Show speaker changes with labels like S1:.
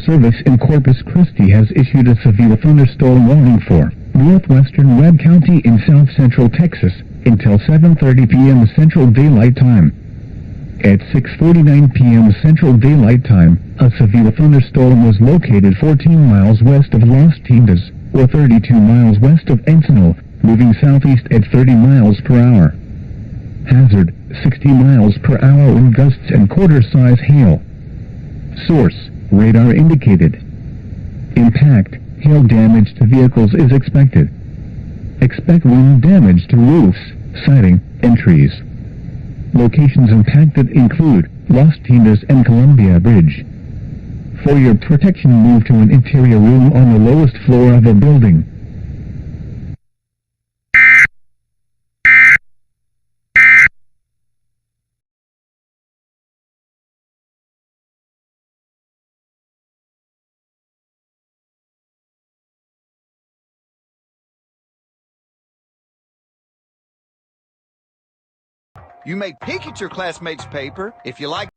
S1: Service in Corpus Christi has issued a severe thunderstorm warning for northwestern Webb County in south-central Texas until 7:30 p.m. Central Daylight Time. At 6:49 p.m. Central Daylight Time, a severe thunderstorm was located 14 miles west of Las Tintas, or 32 miles west of Encino, moving southeast at 30 miles per hour. Hazard, 60 miles per hour wind gusts and quarter-size hail. Source, radar indicated. Impact, hail damage to vehicles is expected. Expect wind damage to roofs, siding, and trees. Locations impacted include Las Tintas and Columbia Bridge. For your protection, move to an interior room on the lowest floor of a building.
S2: You may peek at your classmates' paper if you like.